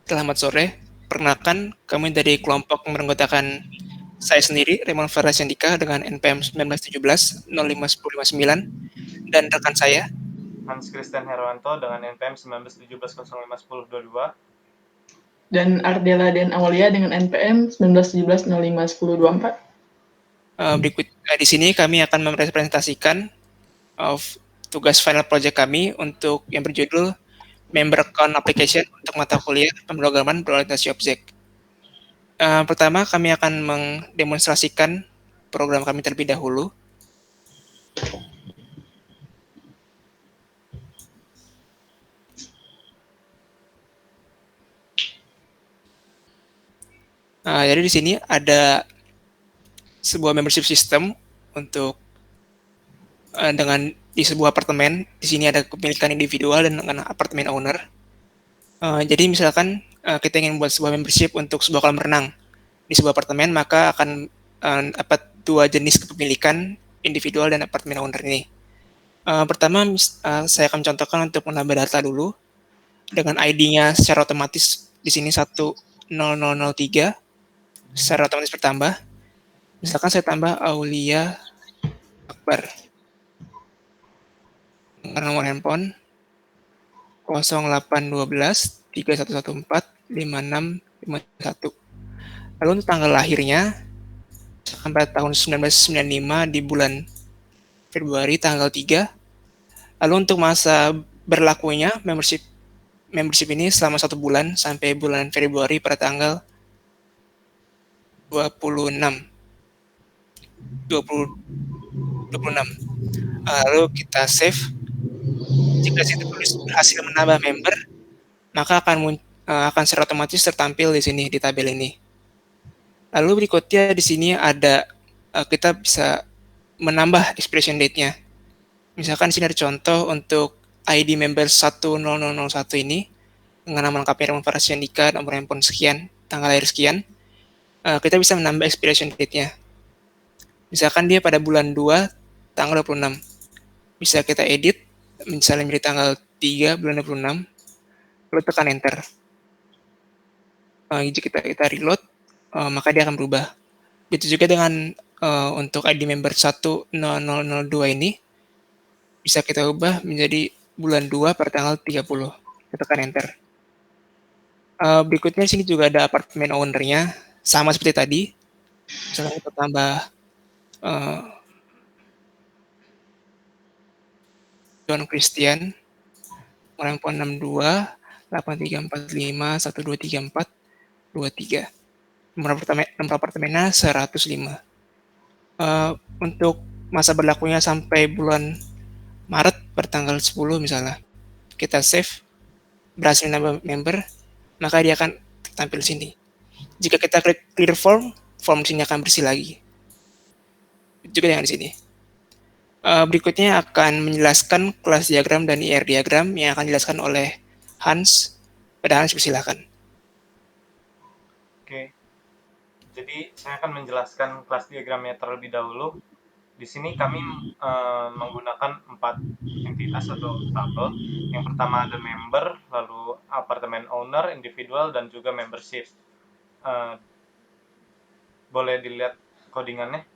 Selamat sore, perkenalkan kami dari kelompok yang beranggotakan saya sendiri, Raymond Farah Sandika dengan NPM 1917 051059 dan rekan saya. Hans Christian Herwanto dengan NPM 1917051022. Dan Ardela Den Aulia dengan NPM 1917051024. Di sini kami akan merepresentasikan tugas final project kami untuk yang berjudul Member Account Application untuk mata kuliah pemrograman berorientasi objek. Pertama, kami akan mendemonstrasikan program kami terlebih dahulu. Jadi di sini ada sebuah membership system untuk dengan di sebuah apartemen. Di sini ada kepemilikan individual dan dengan apartemen owner. Jadi misalkan kita ingin buat sebuah membership untuk sebuah kolam renang di sebuah apartemen, maka akan dapat dua jenis kepemilikan, individual dan apartemen owner ini. Pertama, saya akan contohkan untuk menambah data dulu dengan ID-nya secara otomatis di sini 10003 secara otomatis bertambah. Misalkan saya tambah Aulia Akbar dengan nomor handphone 0812 3114 5651. Lalu untuk tanggal lahirnya sampai tahun 1995 di bulan Februari tanggal 3. Lalu untuk masa berlakunya membership ini selama 1 bulan sampai bulan Februari pada tanggal 26. Lalu kita save. Jika situ tulis berhasil menambah member, maka akan secara otomatis tertampil di sini di tabel ini. Lalu berikutnya di sini ada kita bisa menambah expiration date-nya. Misalkan di sini ada contoh untuk ID member 10001 ini dengan nama lengkapnya Raymond Farah Sandika, nomor handphone sekian, tanggal lahir sekian. Kita bisa menambah expiration date-nya. Misalkan dia pada bulan 2 tanggal 26. Bisa kita edit misalnya menjadi tanggal 3 bulan 26, lalu tekan enter. Jika kita reload, maka dia akan berubah. Begitu juga dengan untuk ID member 10002 ini, bisa kita ubah menjadi bulan 2 pada tanggal 30. Kita tekan enter. Berikutnya di sini juga ada apartemen owner-nya, sama seperti tadi. Misalkan kita tambah John Christian, nomor handphone 62 8345 1234 23. Nomor apartemennya 105. Untuk masa berlakunya sampai bulan Maret bertanggal 10 misalnya. Kita save, berhasil nambah member, maka dia akan tampil sini. Jika kita klik clear form sini akan bersih lagi. Juga dengan di sini. Berikutnya akan menjelaskan kelas diagram dan IR diagram yang akan dijelaskan oleh Hans. Pada Hans, persilakan. Oke. Jadi saya akan menjelaskan kelas diagramnya terlebih dahulu. Di sini kami menggunakan 4 entitas atau tabel. Yang pertama ada member, lalu apartemen owner, individual, dan juga membership. Boleh dilihat codingannya.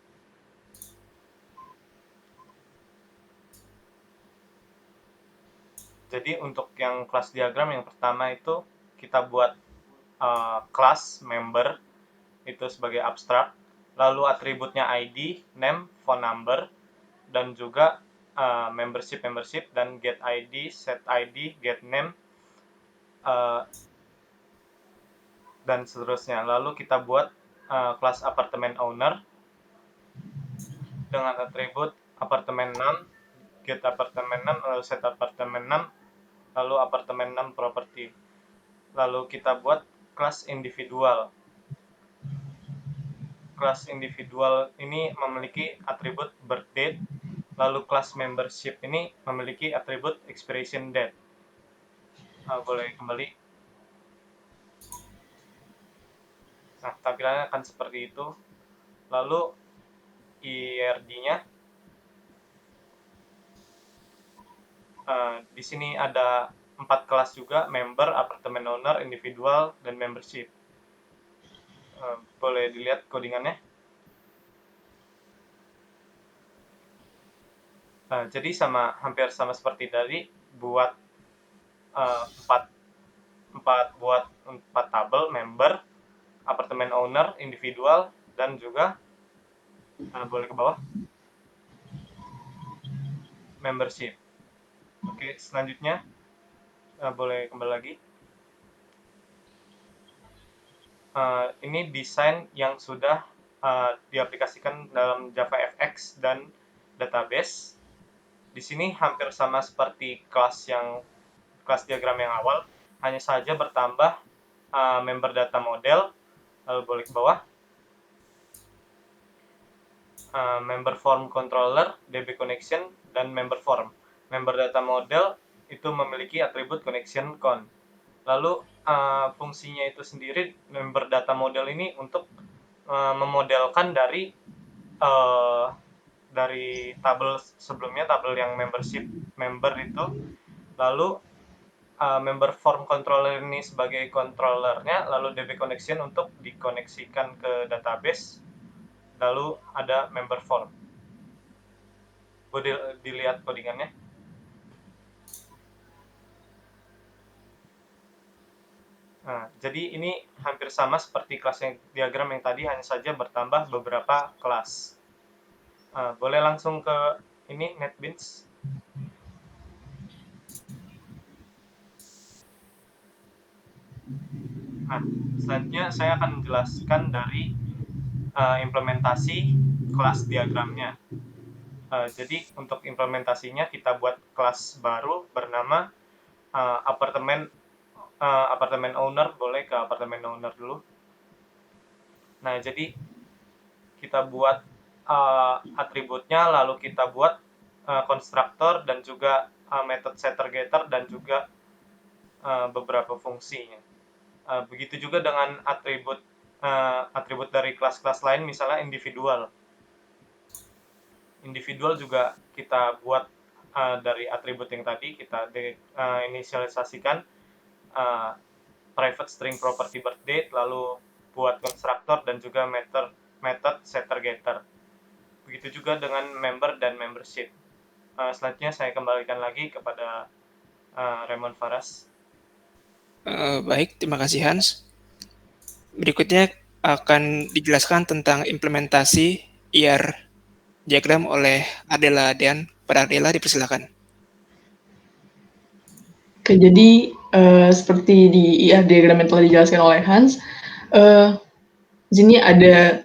Jadi untuk yang kelas diagram yang pertama itu kita buat kelas member itu sebagai abstrak, lalu atributnya ID, name, phone number, dan juga membership dan get ID, set ID, get name, dan seterusnya. Lalu kita buat kelas apartemen owner dengan atribut apartemen name, get apartemen name, lalu set apartemen name, lalu apartemen name property. Lalu kita buat kelas individual. Kelas individual ini memiliki atribut birth date, lalu kelas membership ini memiliki atribut expiration date. Boleh kembali. Nah, tampilannya akan seperti itu. Lalu IRD-nya di sini ada 4 kelas juga, member, apartemen owner, individual, dan membership. Boleh dilihat codingannya. Jadi hampir sama seperti tadi, buat 4 tabel, member, apartemen owner, individual, dan juga boleh ke bawah, membership. Oke, selanjutnya boleh kembali lagi. Ini desain yang sudah diaplikasikan dalam JavaFX dan database. Di sini hampir sama seperti kelas diagram yang awal, hanya saja bertambah member data model, lalu boleh ke bawah, member form controller, DB connection, dan member form. Member data model itu memiliki atribut connection con. Lalu fungsinya itu sendiri, member data model ini untuk memodelkan dari tabel sebelumnya, tabel yang membership member itu. Lalu member form controller ini sebagai controllernya, lalu DB connection untuk dikoneksikan ke database, lalu ada member form. Boleh dilihat codingannya. Jadi ini hampir sama seperti kelas diagram yang tadi, hanya saja bertambah beberapa kelas. Boleh langsung ke ini NetBeans. Selanjutnya saya akan menjelaskan dari implementasi kelas diagramnya. Jadi untuk implementasinya kita buat kelas baru bernama apartemen owner. Boleh ke apartemen owner dulu. Nah, jadi kita buat atributnya, lalu kita buat konstruktor dan juga method setter getter dan juga beberapa fungsinya. Begitu juga dengan atribut dari kelas-kelas lain, misalnya individual. Individual juga kita buat dari atribut yang tadi, kita inisialisasikan private string property birth date, lalu buat konstruktor dan juga method setter getter. Begitu juga dengan member dan membership. Selanjutnya saya kembalikan lagi kepada Raymond Faras. Baik, terima kasih Hans. Berikutnya akan dijelaskan tentang implementasi IR diagram oleh Ardela Dean. Pada Ardela, dipersilakan. Oke, jadi seperti di IR diagram yang telah dijelaskan oleh Hans, di sini ada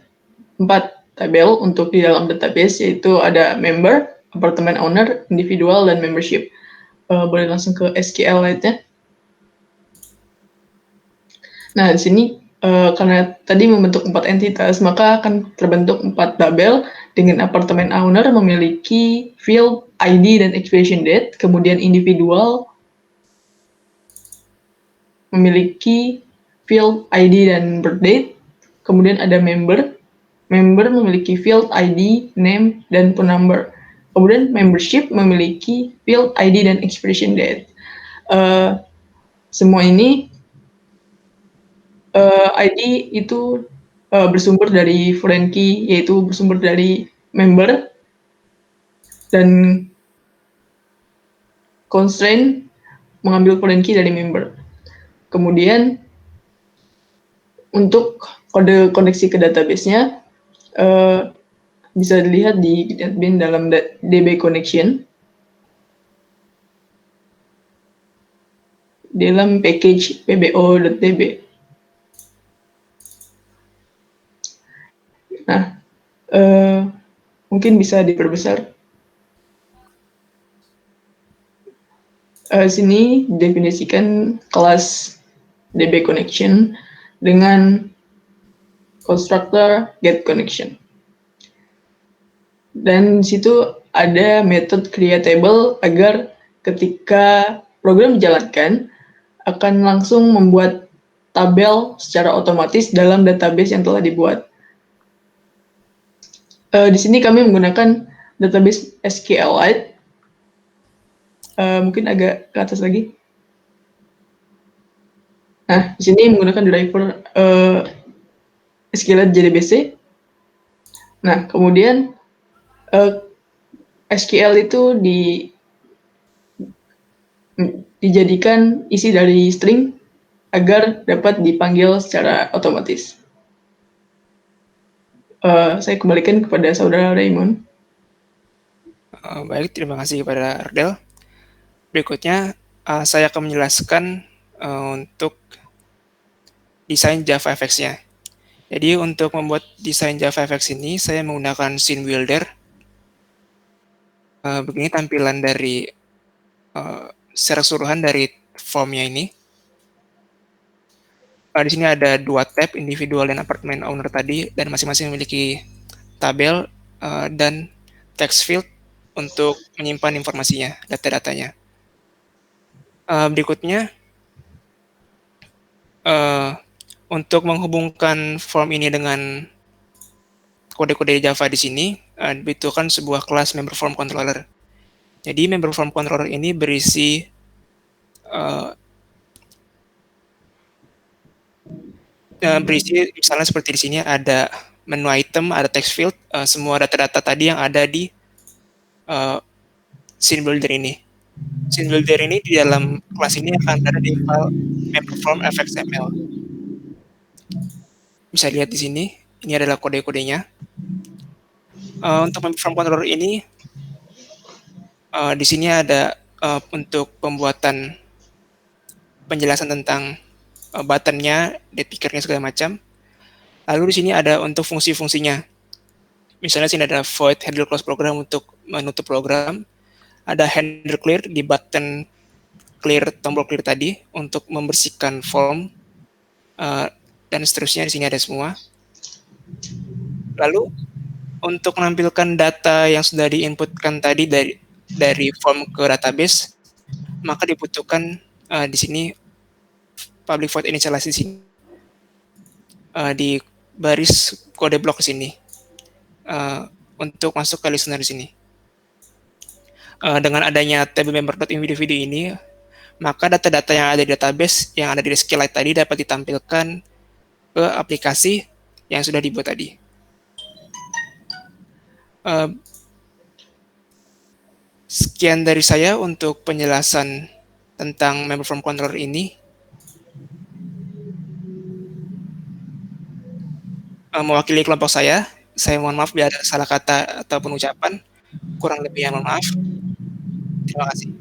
4 tabel untuk di dalam database, yaitu ada member, apartemen owner, individual, dan membership. Boleh langsung ke SQLite-nya. Nah, di sini karena tadi membentuk 4 entitas, maka akan terbentuk 4 tabel dengan apartemen owner memiliki field ID dan expiration date, kemudian individual memiliki field ID dan birth date, kemudian ada member memiliki field ID, name, dan phone number. Kemudian membership memiliki field ID dan expiration date. Semua ini ID itu bersumber dari foreign key, yaitu bersumber dari member, dan constraint mengambil foreign key dari member. Kemudian untuk kode koneksi ke database-nya bisa dilihat di admin dalam DB connection dalam package pbo.db. Nah, mungkin bisa diperbesar. Sini definisikan kelas DB connection dengan constructor get connection. Dan di situ ada method creatable agar ketika program dijalankan akan langsung membuat tabel secara otomatis dalam database yang telah dibuat. Di sini kami menggunakan database SQLite. Mungkin agak ke atas lagi. Nah, di sini menggunakan driver SQLite JDBC. Nah, kemudian SQL itu dijadikan isi dari string agar dapat dipanggil secara otomatis. Saya kembalikan kepada saudara Raymond. Baik, terima kasih kepada Ardel. Berikutnya, saya akan menjelaskan untuk desain JavaFX-nya. Jadi untuk membuat desain JavaFX ini, saya menggunakan Scene Builder. Begini tampilan dari secara keseluruhan dari formnya ini. Di sini ada 2 tab, individual dan apartment owner tadi, dan masing-masing memiliki tabel dan text field untuk menyimpan informasinya, data-datanya. Berikutnya, untuk menghubungkan form ini dengan kode-kode Java di sini, dibutuhkan sebuah kelas member form controller. Jadi member form controller ini berisi misalnya seperti di sini ada menu item, ada text field, semua data-data tadi yang ada di Scene Builder ini. Scene Builder ini di dalam kelas ini akan ada di file member form fxml. Bisa lihat di sini, ini adalah kode-kodenya. Untuk member form controller ini, di sini ada untuk pembuatan penjelasan tentang buttonnya, date pickernya segala macam. Lalu di sini ada untuk fungsi-fungsinya. Misalnya sini ada void handle close program untuk menutup program. Ada handle clear di button clear, tombol clear tadi untuk membersihkan form, dan seterusnya di sini ada semua. Lalu untuk menampilkan data yang sudah diinputkan tadi dari form ke database, maka dibutuhkan di sini public void initialize di sini, di baris kode blok di sini, untuk masuk ke listener di sini. Dengan adanya table member.individu ini, maka data-data yang ada di database yang ada di SQLite tadi dapat ditampilkan ke aplikasi yang sudah dibuat tadi. Sekian dari saya untuk penjelasan tentang member form controller ini. Mewakili kelompok saya mohon maaf bila ada salah kata atau pengucapan. Kurang lebihnya mohon maaf. Terima kasih.